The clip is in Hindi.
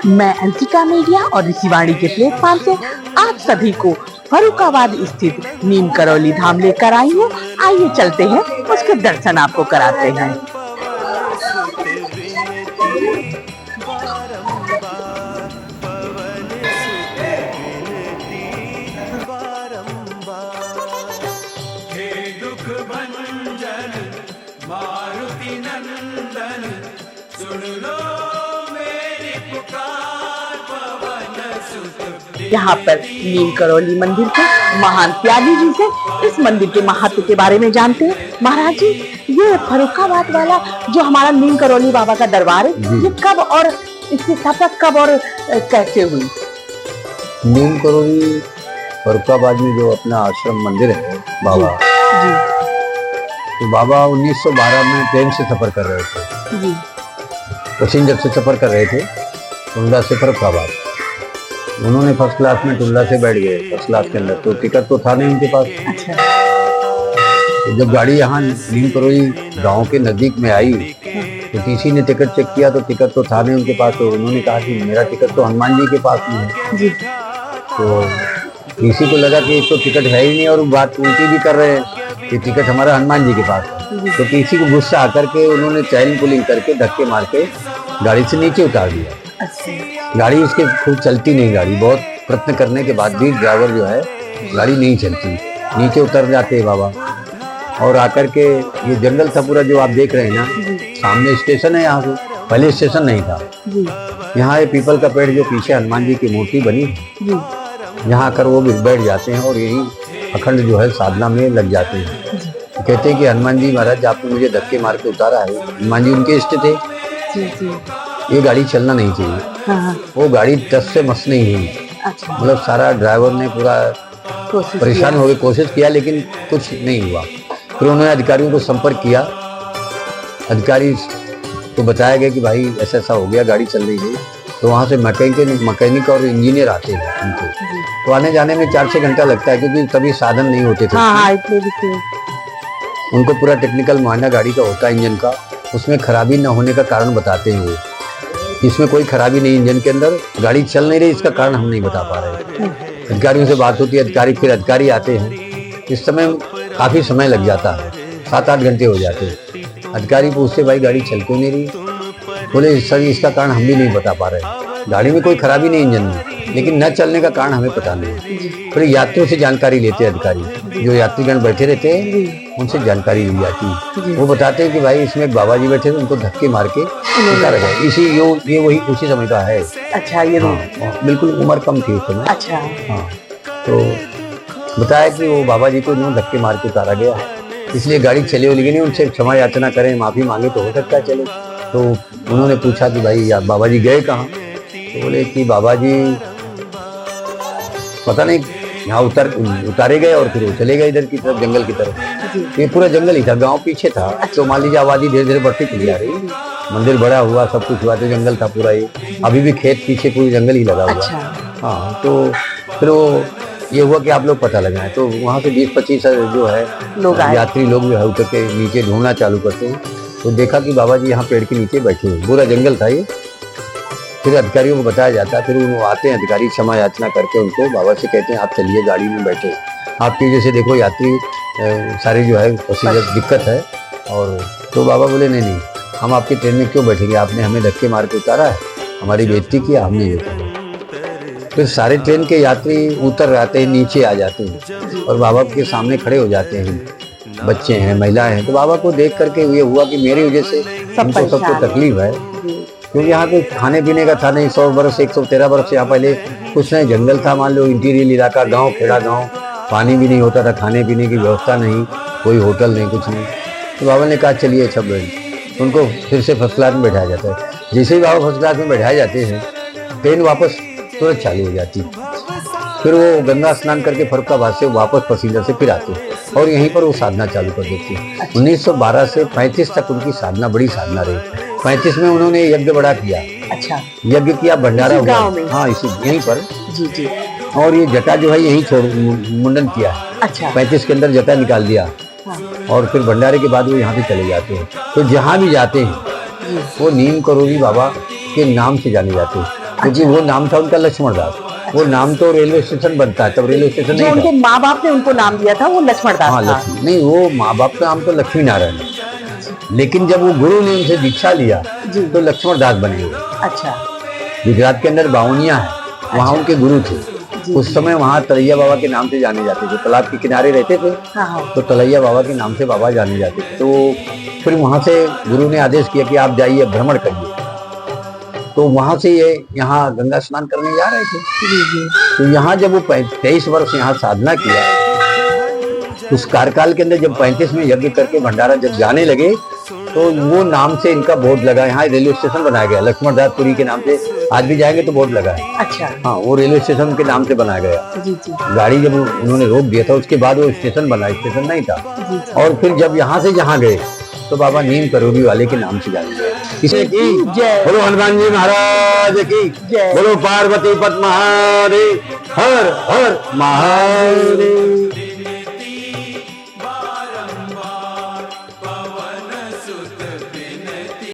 मैं अंशिका मीडिया और ऋषिवाणी के प्लेटफॉर्म से आप सभी को फर्रुखाबाद स्थित नीम करौली धाम लेकर आई हूँ। आइए चलते हैं, उसके दर्शन आपको कराते हैं। मारुति नंदन सुन लो मेरी पुकार, पवन सुत। यहाँ पर नीम करौली मंदिर के महान त्यागी जी से इस मंदिर के महत्व के बारे में जानते हैं। महाराज जी, ये फर्रुखाबाद वाला जो हमारा नीम करौली बाबा का दरबार है, ये कब और इसकी स्थापना कब और कैसे हुई? नीम करौली फर्रुखाबाद में जो अपना आश्रम मंदिर है बाबा जी। तो बाबा 1912 में ट्रेन से सफर कर रहे थे जी। पैसेंजर से सफर कर रहे थे टुंडा से फर्रुखाबाद। उन्होंने फर्स्ट क्लास में टुंडा से बैठ गए फर्स्ट क्लास के अंदर, तो टिकट तो था नहीं उनके पास। अच्छा। तो जब गाड़ी यहाँ नीम करौली गाँव के नजदीक में आई तो टीसी ने टिकट चेक किया तो टिकट तो था नहीं उनके पास। तो उन्होंने कहा कि मेरा टिकट तो हनुमान जी के पास में है। जी। तो टीसी को लगा कि तो टिकट है ही नहीं और बात उल्टी भी कर रहे हैं कि टिकट हमारा हनुमान जी के पास है। तो टीसी को गुस्सा आकर के उन्होंने चैन पुलिंग करके धक्के मार के गाड़ी से नीचे उतार दिया। अच्छा। गाड़ी उसके खुद चलती नहीं, गाड़ी बहुत प्रयत्न करने के बाद भी ड्राइवर जो है गाड़ी नहीं चलती, नीचे उतर जाते हैं बाबा। और आकर के ये जंगल था पूरा जो आप देख रहे हैं ना, सामने स्टेशन है, यहाँ से पहले स्टेशन नहीं था। यहाँ ये पीपल का पेड़ जो पीछे हनुमान जी की मूर्ति बनी, यहाँ आकर वो बैठ जाते हैं और यही अखंड जो है साधना में लग जाते हैं। कहते हैं कि हनुमान जी महाराज आपने मुझे धक्के मार के उतारा है, हनुमान जी उनके इष्ट थे। ये गाड़ी चलना नहीं चाहिए। हाँ। वो गाड़ी टस से मस नहीं हुई। अच्छा। मतलब सारा ड्राइवर ने पूरा परेशान हो गए, कोशिश किया लेकिन कुछ नहीं हुआ। फिर उन्होंने अधिकारियों को संपर्क किया, अधिकारी को बताया गया कि भाई ऐसा ऐसा हो गया, गाड़ी चल रही है। तो वहाँ से मैकेनिक और इंजीनियर आते हैं उनके, तो आने जाने में 4-6 घंटा लगता है क्योंकि तभी साधन नहीं होते थे। हाँ, इतने भी थे। उनको पूरा टेक्निकल मुआयना गाड़ी का होता है, इंजन का, उसमें खराबी न होने का कारण बताते हैं वो। इसमें कोई खराबी नहीं इंजन के अंदर, गाड़ी चल नहीं रही, इसका कारण हम नहीं बता पा रहे। अधिकारियों से बात होती है, अधिकारी आते हैं। इस समय काफ़ी समय लग जाता है, 7-8 घंटे हो जाते हैं। अधिकारी पूछते भाई गाड़ी चल क्यों नहीं रही? बोले सर इसका कारण हम भी नहीं बता पा रहे, गाड़ी में कोई खराबी नहीं इंजन में, लेकिन न चलने का कारण हमें पता नहीं। फिर यात्रियों से जानकारी लेते हैं अधिकारी, जो यात्रीगण बैठे रहते हैं उनसे जानकारी ली जाती है। वो बताते हैं कि भाई इसमें एक बाबा जी बैठे थे, उनको धक्के मार के उतारा गया। ये वही उसी समय का है। अच्छा। ये बिल्कुल उम्र कम थी उस समय। अच्छा। हाँ, तो बताया कि वो बाबा जी को जो धक्के मार के उतारा गया, इसलिए गाड़ी चले लेकिन नहीं, उनसे क्षमा याचना करें, माफ़ी मांगे तो हो सकता है चले। तो उन्होंने पूछा कि भाई यार बाबा जी गए कहाँ? तो बोले कि बाबा जी पता नहीं, यहाँ उतारे गए और फिर वो चले गए इधर की तरफ, जंगल की तरफ। ये पूरा जंगल ही था, गांव पीछे था। तो मान लीजिए आबादी धीरे धीरे बढ़ती चली आ रही, मंदिर बड़ा हुआ, सब कुछ हुआ, तो जंगल था पूरा। ये अभी भी खेत पीछे पूरी जंगल ही लगा हुआ। अच्छा। हाँ, तो फिर वो ये हुआ कि आप लोग पता लगाएं, तो वहाँ से 20-25 जो है यात्री लोग जो है उतर के नीचे ढूंढना चालू करते हैं। तो देखा कि बाबा जी यहाँ पेड़ के नीचे बैठे हैं, पूरा जंगल था ये। फिर अधिकारियों को बताया जाता है, फिर वो आते हैं अधिकारी, क्षमा याचना करके उनको बाबा से कहते हैं आप चलिए गाड़ी में बैठे, आपकी वजह से देखो यात्री सारे जो है पैसेंजर दिक्कत है। और तो बाबा बोले नहीं, हम आपकी ट्रेन में क्यों बैठेंगे, आपने हमें धक्के मार के उतारा है, हमारी बेइज्जती किया, हमने ये किया। फिर सारे ट्रेन के यात्री उतर आते हैं, नीचे आ जाते हैं और बाबा के सामने खड़े हो जाते हैं। बच्चे हैं, महिलाएं हैं, तो बाबा को देख करके ये हुआ कि मेरी वजह से सबको तकलीफ है, क्योंकि यहाँ पे खाने पीने का था नहीं। 113 वर्ष यहाँ पहले कुछ नहीं, जंगल था, मान लो इंटीरियर इलाका, गांव, खेड़ा गांव, पानी भी नहीं होता था, खाने पीने की व्यवस्था नहीं, कोई होटल नहीं, कुछ नहीं। तो बाबा ने कहा चलिए सब, उनको फिर से फर्स्ट क्लास में बैठाया जाता है। जैसे ही बाबा फर्स्ट क्लास में बैठाए जाते हैं, ट्रेन वापस तुरंत चालू हो जाती। फिर वो गंगा स्नान करके फर्रुखाबाद से वापस पैसेंजर से फिर आते और यहीं पर वो साधना चालू कर देती है। 1912 से 35 तक उनकी साधना, बड़ी साधना रही। 35 में उन्होंने यज्ञ बड़ा किया। अच्छा। यज्ञ किया, भंडारा हुआ। हाँ, इसी यहीं पर। जी। और ये जटा जो है यहीं मुंडन किया है। अच्छा। 35 के अंदर जटा निकाल दिया। हाँ। और फिर भंडारे के बाद वो यहाँ से चले जाते हैं। तो जहाँ भी जाते हैं वो नीम करौली बाबा के नाम से जाने जाते हैं। क्योंकि वो नाम था उनका लक्ष्मण दास। वो नाम तो रेलवे स्टेशन बनता है, तब रेलवे स्टेशन जो नहीं उनके था। माँ बाप ने उनको नाम दिया था वो लक्ष्मण हाँ दास था। लक्ष्मी नहीं, वो माँ बाप का नाम तो लक्ष्मी नारायण है, लेकिन जब वो गुरु ने उनसे दीक्षा लिया जी। तो लक्ष्मण दास बने हुए। अच्छा गुजरात के अंदर बावनिया है, वहाँ उनके गुरु थे। जी। उस समय वहाँ तलैया बाबा के नाम से जाने जाते थे, तालाब के किनारे रहते थे हाँ हाँ तो तलैया बाबा के नाम से बाबा जाने जाते थे। तो फिर वहाँ से गुरु ने आदेश किया कि आप जाइए भ्रमण करिए। तो वहाँ से ये यहाँ गंगा स्नान करने जा रहे थे। जी जी तो यहाँ जब वो 23 वर्ष यहाँ साधना किया, उस कार्यकाल के अंदर जब 35 में यज्ञ करके भंडारा जब जाने लगे तो वो नाम से इनका बोर्ड लगा। यहाँ रेलवे स्टेशन बनाया गया लक्ष्मण दास पुरी के नाम से, आज भी जाएंगे तो बोर्ड लगा है। अच्छा हाँ वो रेलवे स्टेशन के नाम से बनाया गया। जी जी गाड़ी जब उन्होंने रोक दिया था उसके बाद वो स्टेशन बना, स्टेशन नहीं था। जी और फिर जब यहाँ से जहाँ गए तो बाबा नीम करोली वाले के नाम से जाने गए। किसे की जय। बोलो हनुमान जी महाराज की जय। बोलो पार्वती पत महादेव हर हर महादेव।